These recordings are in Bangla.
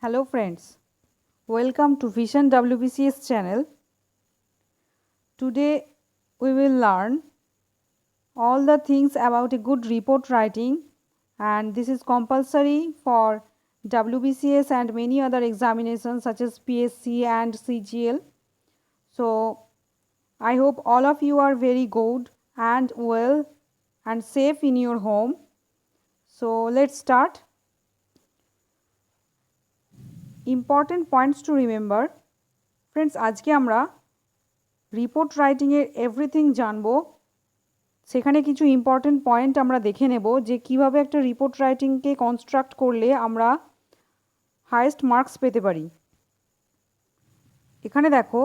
Hello friends, welcome to Vision WBCS channel. Today we will learn all the things about a good report writing, and this is compulsory for WBCS and many other examinations such as PSC and CGL. So I hope all of you are very good and well and safe in your home. So let's start. Important points to remember. Friends, আজকে আমরা রিপোর্ট রাইটিংয়ের এভরিথিং জানবো। সেখানে কিছু ইম্পর্টেন্ট পয়েন্ট আমরা দেখে নেব যে কিভাবে একটা রিপোর্ট রাইটিংকে কনস্ট্রাক্ট করলে আমরা হাইয়েস্ট মার্কস পেতে পারি। এখানে দেখো,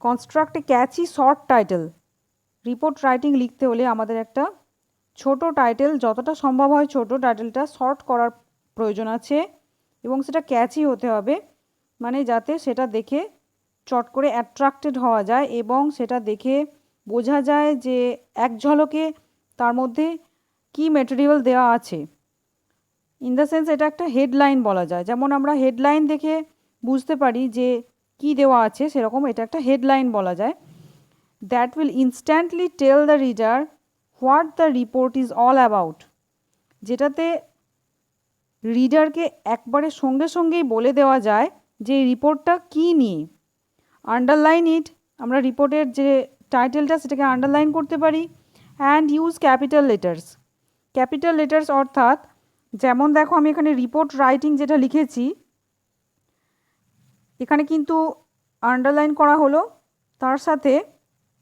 কনস্ট্রাক্ট এ ক্যাচি শর্ট টাইটেল। রিপোর্ট রাইটিং লিখতে হলে আমাদের একটা ছোট টাইটেল, যতটা সম্ভব হয় ছোট টাইটেলটা শর্ট করার প্রয়োজন আছে এবং সেটা ক্যাচি হতে হবে, মানে যাতে সেটা দেখে চট করে অ্যাট্রাক্টেড হওয়া যায় এবং সেটা দেখে বোঝা যায় যে এক ঝলকে তার মধ্যে কী ম্যাটেরিয়াল দেওয়া আছে। ইন দ্য সেন্স এটা একটা হেডলাইন বলা যায়, যেমন আমরা হেডলাইন দেখে বুঝতে পারি যে কি দেওয়া আছে, সেরকম এটা একটা হেডলাইন বলা যায়। That will instantly tell the reader what the report is all about, যেটাতে রিডারকে একবারে সঙ্গে সঙ্গেই বলে দেওয়া যায় যে এই রিপোর্টটা কী নিয়ে। আন্ডারলাইন ইট, আমরা রিপোর্টের যে টাইটেলটা সেটাকে আন্ডারলাইন করতে পারি। And use capital letters. Capital letters অর্থাৎ যেমন দেখো, আমি এখানে রিপোর্ট রাইটিং যেটা লিখেছি এখানে কিন্তু আন্ডারলাইন করা হলো, তার সাথে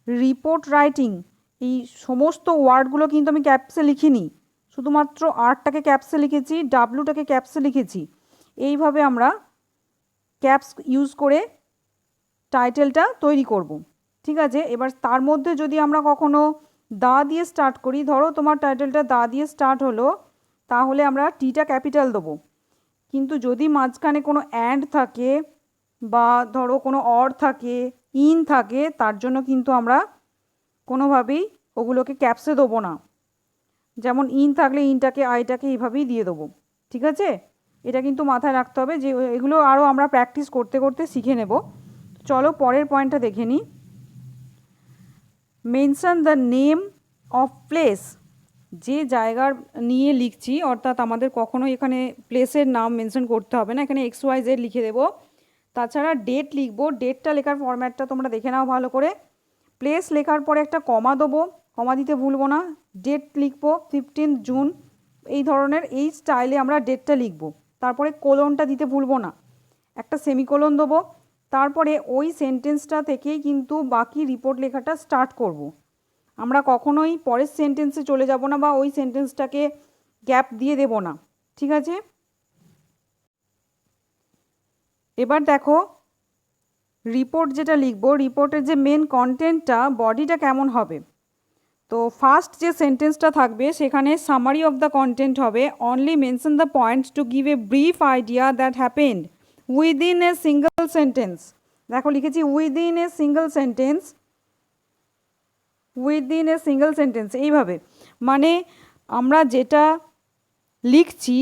রিপোর্ট রাইটিং এই সমস্ত ওয়ার্ডগুলো কিন্তু আমি ক্যাপসে লিখিনি, শুধুমাত্র আরটাকে ক্যাপসে লিখেছি, ডাব্লুটাকে ক্যাপসে লিখেছি। এইভাবে আমরা ক্যাপস ইউজ করে টাইটেলটা তৈরি করব। ঠিক আছে, এবার তার মধ্যে যদি আমরা কখনো দা দিয়ে স্টার্ট করি, ধরো তোমার টাইটেলটা দা দিয়ে স্টার্ট হলো, তাহলে আমরা টিটা ক্যাপিটাল দেবো। কিন্তু যদি মাঝখানে কোনো অ্যান্ড থাকে বা ধরো কোনো অর থাকে, ইন থাকে, তার জন্য কিন্তু আমরা কোনোভাবেই ওগুলোকে ক্যাপসে দেবো না। যেমন ইন থাকলে ইনটাকে আইটাকে এইভাবেই দিয়ে দেবো। ঠিক আছে, এটা কিন্তু মাথায় রাখতে হবে, যে এগুলো আরও আমরা প্র্যাকটিস করতে করতে শিখে নেব। চলো পরের পয়েন্টটা দেখে নিই। Mention the name of place. যে জায়গার নিয়ে লিখছি, অর্থাৎ আমাদের কখনো এখানে প্লেসের নাম মেনশন করতে হবে না, এখানে XYZ লিখে দেবো। তাছাড়া ডেট লিখবো, ডেটটা লেখার ফরম্যাটটা তোমরা দেখে নাও ভালো করে। প্লেস লেখার পরে একটা কমা দেবো, কমা দিতে ভুলবো না। ডেট লিখবো 15 জুন, এই ধরনের এই স্টাইলে আমরা ডেটটা লিখবো। তারপরে কোলনটা দিতে ভুলবো না, একটা সেমিকোলন দেবো। তারপরে ওই সেন্টেন্সটা থেকেই কিন্তু বাকি রিপোর্ট লেখাটা স্টার্ট করব। আমরা কখনোই পরের সেন্টেন্সে চলে যাব না বা ওই সেন্টেন্সটাকে গ্যাপ দিয়ে দেব না। ঠিক আছে, এবার দেখো রিপোর্ট যেটা লিখবো, রিপোর্টের যে মেন কন্টেন্টটা, বডিটা কেমন হবে। তো ফার্স্ট যে সেন্টেন্সটা থাকবে সেখানে সামারি অফ দ্য কন্টেন্ট হবে। Only mention the points to give a brief idea that happened within a single sentence. দেখো লিখেছি within a single sentence, within a single sentence. এইভাবে মানে আমরা যেটা লিখছি,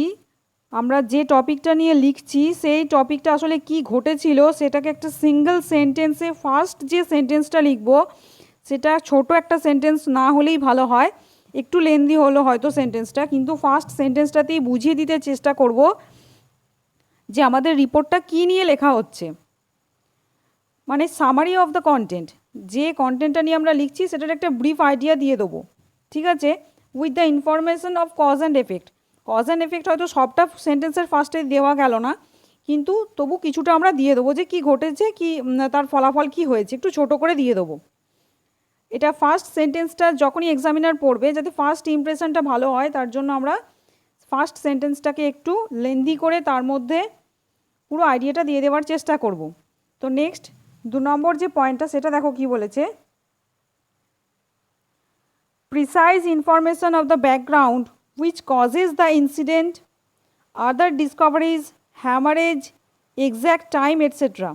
আমরা যে টপিকটা নিয়ে লিখছি সেই টপিকটা আসলে কি ঘটেছিল সেটাকে একটা সিঙ্গল সেন্টেন্সে ফার্স্ট যে সেন্টেন্সটা লিখবো সেটা ছোট একটা সেন্টেন্স না হলেই ভালো হয়, একটু লেন্দি হলো হয়তো সেন্টেন্সটা, কিন্তু ফার্স্ট সেন্টেন্সটাতেই বুঝিয়ে দিতে চেষ্টা করব যে আমাদের রিপোর্টটা কী নিয়ে লেখা হচ্ছে। মানে সামারি অফ দ্য কন্টেন্ট, যে কন্টেন্টটা নিয়ে আমরা লিখছি সেটার একটা ব্রিফ আইডিয়া দিয়ে দেবো। ঠিক আছে, with the information of cause and effect. Cause and effect হয়তো সবটা সেন্টেন্সের ফার্স্টে দেওয়া গেল না, কিন্তু তবু কিছুটা আমরা দিয়ে দেবো যে কী ঘটেছে, কি তার ফলাফল কি হয়েছে, একটু ছোট করে দিয়ে দেবো। এটা ফার্স্ট সেন্টেন্সটা যখনই এক্সামিনার পড়বে, যাতে ফার্স্ট ইমপ্রেশনটা ভালো হয়, তার জন্য আমরা ফার্স্ট সেন্টেন্সটাকে একটু লেন্দি করে তার মধ্যে পুরো আইডিয়াটা দিয়ে দেওয়ার চেষ্টা করব। তো নেক্সট 2 নম্বর যে পয়েন্টটা সেটা দেখো কি বলেছে। Precise information of the background which causes the incident, other discoveries, haemorrhage, exact time etcetera.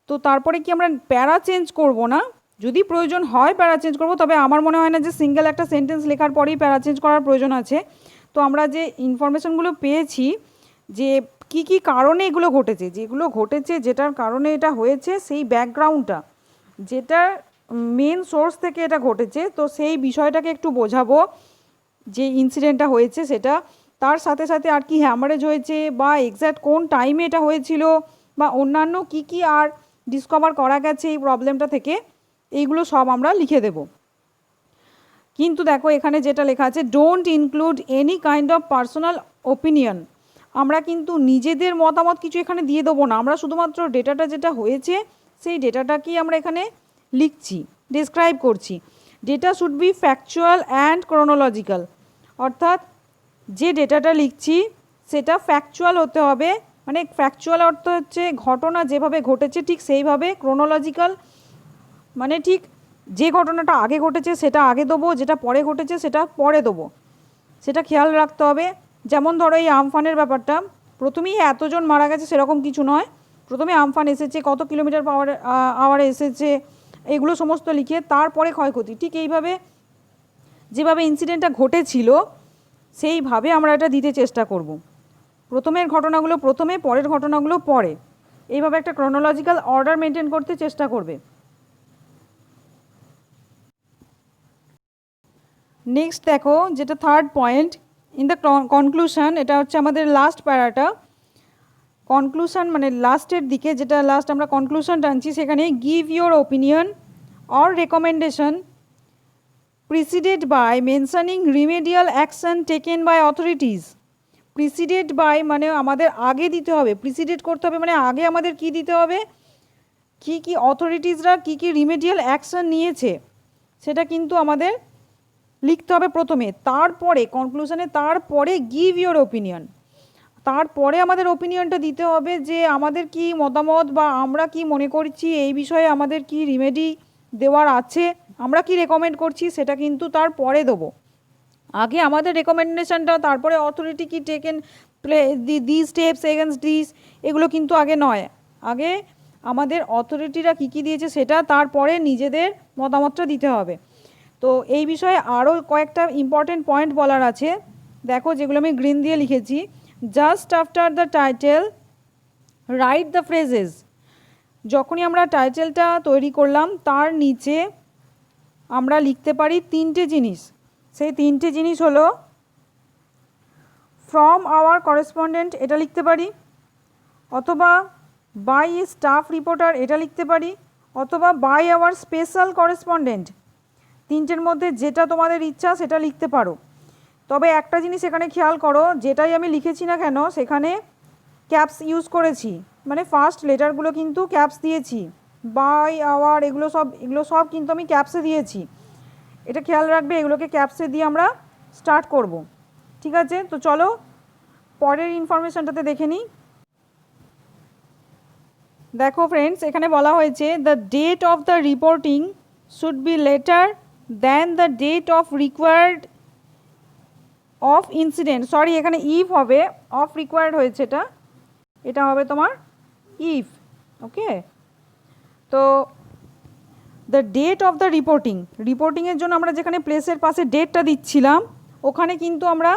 তো তারপরে কি আমরা প্যারা চেঞ্জ করব না, যদি প্রয়োজন হয় প্যারা চেঞ্জ করব, তবে আমার মনে হয় না যে সিঙ্গেল একটা সেন্টেন্স লেখার পরেই প্যারা চেঞ্জ করার প্রয়োজন আছে। তো আমরা যে ইনফরমেশনগুলো পেয়েছি, যে কি কি কারণে এগুলো ঘটেছে, যেগুলো ঘটেছে, যেটার কারণে এটা হয়েছে, সেই ব্যাকগ্রাউন্ডটা, যেটা মেন সোর্স থেকে এটা ঘটেছে, তো সেই বিষয়টাকে একটু বোঝাবো, যে ইনসিডেন্টটা হয়েছে সেটা, তার সাথে সাথে আর কি হ্যামারেজ হয়েছে বা এক্স্যাক্ট কোন টাইমে এটা হয়েছিল বা অন্যান্য কি কি আর ডিসকভার করা গেছে এই প্রবলেমটা থেকে, এইগুলো সব আমরা লিখে দেব। কিন্তু দেখো এখানে যেটা লেখা আছে, don't include any kind of personal opinion. আমরা কিন্তু নিজেদের মতামত কিছু এখানে দিয়ে দেবো না, আমরা শুধুমাত্র ডেটাটা যেটা হয়েছে সেই ডেটাটাকেই আমরা এখানে লিখছি, ডিসক্রাইব করছি। Data should be factual and chronological, অর্থাৎ যে ডেটাটা লিখছি সেটা ফ্যাকচুয়াল হতে হবে, মানে ফ্যাকচুয়াল অর্থ হচ্ছে ঘটনা যেভাবে ঘটেছে ঠিক সেইভাবে, ক্রোনোলজিক্যাল মানে ঠিক যে ঘটনাটা আগে ঘটেছে সেটা আগে দেবো, যেটা পরে ঘটেছে সেটা পরে দেবো, সেটা খেয়াল রাখতে হবে। যেমন ধরো এই আমফানের ব্যাপারটা, প্রথমেই এতজন মারা গেছে সেরকম কিছু নয়, প্রথমে আমফান এসেছে, কত কিলোমিটার আওয়ারে এসেছে, এগুলো সমস্ত লিখে তারপরে ক্ষয়ক্ষতি, ঠিক এইভাবে যেভাবে ইনসিডেন্টটা ঘটেছিল সেইভাবে আমরা এটা দিতে চেষ্টা করব। প্রথমের ঘটনাগুলো প্রথমে, পরের ঘটনাগুলো পরে, এইভাবে একটা ক্রোনোলজিক্যাল অর্ডার মেনটেন করতে চেষ্টা করবে। নেক্সট দেখো যেটা third point, in the conclusion, এটা হচ্ছে আমাদের লাস্ট প্যারাটা, কনক্লুশন মানে লাস্টের দিকে, যেটা লাস্ট আমরা কনক্লুশন টানছি, সেখানে give your opinion or recommendation preceded by mentioning remedial action taken by authorities। preceded by মানে আমাদের আগে দিতে হবে, preceded করতে হবে মানে আগে আমাদের কি দিতে হবে, কি কি অথরিটিসরা কি কি রিমেডিয়াল অ্যাকশন নিয়েছে সেটা কিন্তু আমাদের লিখতে হবে প্রথমে, তারপরে কনক্লুশনে, তারপরে গিভ ইউর ওপিনিয়ন, তারপরে আমাদের ওপিনিয়নটা দিতে হবে যে আমাদের কি মতামত বা আমরা কি মনে করছি এই বিষয়ে, আমাদের কি রিমেডি দেওয়ার আছে, আমরা কি রেকমেন্ড করছি সেটা কিন্তু তারপরে দেবো। আগে আমাদের রেকমেন্ডেশনটা, তারপরে অথরিটি কি taken the steps against this, এগুলো কিন্তু আগে নয়, আগে আমাদের অথরিটিরা কী কী দিয়েছে সেটা, তারপরে নিজেদের মতামতটা দিতে হবে। তো এই বিষয়ে আরও কয়েকটা ইম্পর্টেন্ট পয়েন্ট বলার আছে, দেখো যেগুলো আমি গ্রিন দিয়ে লিখেছি। Just after the title write the phrases. যখনই আমরা টাইটেলটা তৈরি করলাম তার নিচে আমরা লিখতে পারি তিনটে জিনিস, সেই তিনটে জিনিস হলো ফ্রম আওয়ার করেসপন্ডেন্ট, এটা লিখতে পারি, অথবা বাই এ স্টাফ রিপোর্টার, এটা লিখতে পারি, অথবা বাই আওয়ার স্পেশাল করেসপন্ডেন্ট। তিনটের মধ্যে যেটা তোমাদের ইচ্ছা সেটা লিখতে পারো। তবে একটা জিনিস এখানে খেয়াল করো, যেটাই আমি লিখেছি না কেন সেখানে ক্যাপস ইউজ করেছি, মানে ফার্স্ট লেটারগুলো কিন্তু ক্যাপস দিয়েছি, বাই আওয়ার এগুলো সব কিন্তু আমি ক্যাপসে দিয়েছি, এটা খেয়াল রাখবে, এগুলোকে ক্যাপসে দিয়ে আমরা স্টার্ট করব। ঠিক আছে, তো চলো পরের ইনফরমেশনটাতে দেখে নিই। দেখো ফ্রেন্ডস, এখানে বলা হয়েছে the date of the reporting should be later than the date of required of incident, sorry এখানে ইফ হবে, অফ রিকোয়ার্ড হয়েছে, এটা হবে তোমার ইফ। ওকে, তো দ্য ডেট অফ দ্য রিপোর্টিংয়ের জন্য আমরা যেখানে প্লেসের পাশে ডেটটা দিচ্ছিলাম ওখানে কিন্তু আমরা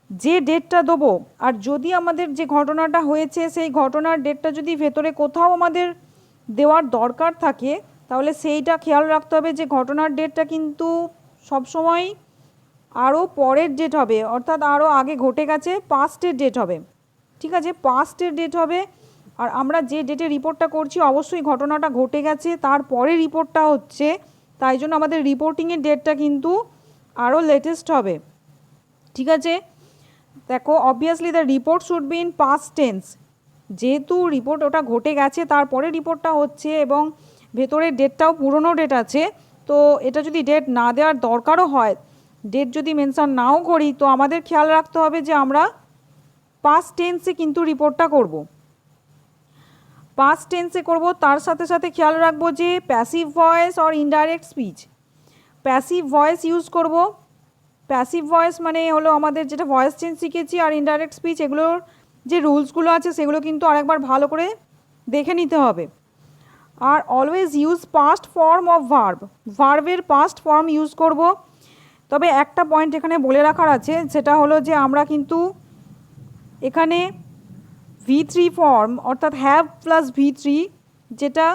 যে ডেটটা দেবো, আর যদি আমাদের যে ঘটনাটা হয়েছে সেই ঘটনার ডেটটা যদি ভেতরে কোথাও আমাদের দেওয়ার দরকার থাকে তাহলে সেইটা খেয়াল রাখতে হবে যে ঘটনার ডেটটা কিন্তু সবসময় আরও পরের ডেট হবে, অর্থাৎ আরও আগে ঘটে গেছে, পাস্টের ডেট হবে। ঠিক আছে, পাস্টের ডেট হবে, আর আমরা যে ডেটে রিপোর্টটা করছি অবশ্যই ঘটনাটা ঘটে গেছে তারপরে রিপোর্টটা হচ্ছে, তাই জন্য আমাদের রিপোর্টিংয়ের ডেটটা কিন্তু আরও লেটেস্ট হবে। ঠিক আছে, দেখো obviously the report should be in past tense, যেহেতু রিপোর্ট ওটা ঘটে গেছে তারপরে রিপোর্টটা হচ্ছে এবং ভেতরের ডেটটাও পুরনো ডেট আছে, তো এটা যদি ডেট না দেওয়ার দরকারও হয়, ডেট যদি মেনশন নাও করি, তো আমাদের খেয়াল রাখতে হবে যে আমরা পাস্ট টেন্সে কিন্তু রিপোর্টটা করব, পাস্ট টেন্সে করব। তার সাথে সাথে খেয়াল রাখবো যে passive voice or indirect speech, passive voice use করব। প্যাসিভ ভয়েস মানে হলো আমাদের যেটা ভয়েস চেঞ্জ শিখেছি, আর ইনডাইরেক্ট স্পিচ এগুলোর যে রুলসগুলো আছে সেগুলো কিন্তু আরেকবার ভালো করে দেখে নিতে হবে। আর always use past form of ভার্বের পাস্ট ফর্ম ইউজ করব। তবে একটা পয়েন্ট এখানে বলে রাখার আছে, সেটা হলো যে আমরা কিন্তু এখানে V3 ফর্ম অর্থাৎ হ্যাভ প্লাস V3, যেটা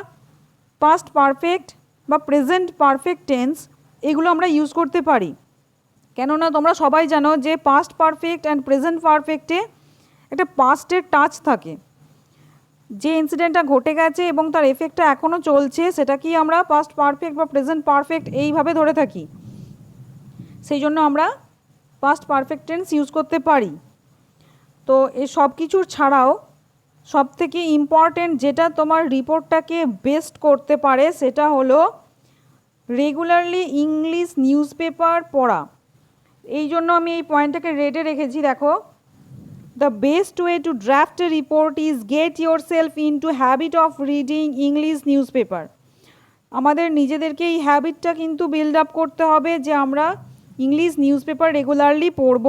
পাস্ট পারফেক্ট বা প্রেজেন্ট পারফেক্ট টেন্স, এগুলো আমরা ইউজ করতে পারি। কেননা তোমরা সবাই জানো যে পাস্ট পারফেক্ট অ্যান্ড প্রেজেন্ট পারফেক্টে একটা পাস্টের টাচ থাকে। যে ইনসিডেন্টটা ঘটে গেছে এবং তার এফেক্টটা এখনও চলছে সেটাকেই আমরা পাস্ট পারফেক্ট বা প্রেজেন্ট পারফেক্ট এইভাবে ধরে থাকি। সেই জন্য আমরা পাস্ট পারফেক্ট টেন্স ইউজ করতে পারি। তো এই সব কিছুর ছাড়াও সবথেকে ইম্পর্ট্যান্ট যেটা তোমার রিপোর্টটাকে বেস্ট করতে পারে সেটা হলো রেগুলারলি ইংলিশ নিউজ পেপার পড়া। এই জন্য আমি এই পয়েন্টটাকে রেডে রেখেছি। দেখো, the best way to draft a report is get yourself into habit of reading English newspaper. আমাদের নিজেদেরকে এই হ্যাবিটটা কিন্তু বিল্ড আপ করতে হবে যে আমরা ইংলিশ নিউজ পেপার রেগুলারলি পড়ব।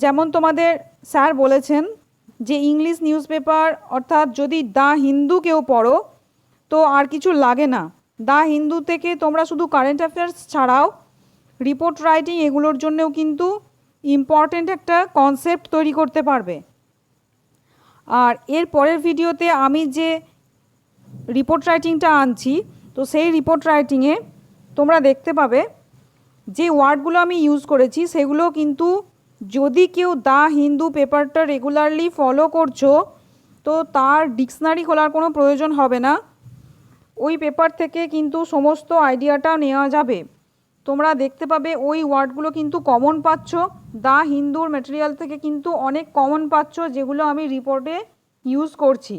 যেমন তোমাদের স্যার বলেছেন যে ইংলিশ নিউজ পেপার অর্থাৎ যদি দ্য হিন্দু কেউ পড়ো তো আর কিছু লাগে না। দ্য হিন্দু থেকে তোমরা শুধু কারেন্ট অ্যাফেয়ার্স ছাড়াও রিপোর্ট রাইটিং এগুলোর জন্যও কিন্তু ইম্পর্ট্যান্ট একটা কনসেপ্ট তৈরি করতে পারবে। আর এর পরের ভিডিওতে আমি যে রিপোর্ট রাইটিংটা আনছি, তো সেই রিপোর্ট রাইটিংয়ে তোমরা দেখতে পাবে যে ওয়ার্ডগুলো আমি ইউজ করেছি সেগুলো কিন্তু যদি কেউ দ্য হিন্দু পেপারটা রেগুলারলি ফলো করছো তো তার ডিকশনারি খোলার কোনো প্রয়োজন হবে না। ওই পেপার থেকে কিন্তু সমস্ত আইডিয়াটা নেওয়া যাবে। তোমরা দেখতে পাবে ওই ওয়ার্ডগুলো কিন্তু কমন পাচ্ছ, দ্য হিন্দুর ম্যাটেরিয়াল থেকে কিন্তু অনেক কমন পাচ্ছ যেগুলো আমি রিপোর্টে ইউজ করছি।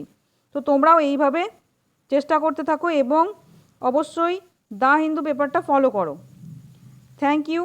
তো তোমরাও এইভাবে চেষ্টা করতে থাকো এবং অবশ্যই দ্য হিন্দু পেপারটা ফলো করো। Thank you.